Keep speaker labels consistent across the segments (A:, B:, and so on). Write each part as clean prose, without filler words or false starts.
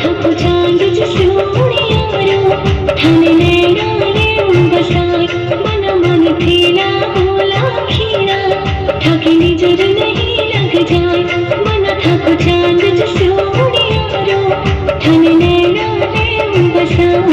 A: थाको चांद सोनियारो थाने नैना ले बसाई बना मन थीला बोला खीरा थाके निजर नहीं लग जाए बना थाको चांद सोनियारो थाने नैना ले बसाई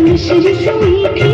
A: मिश्री से मीठी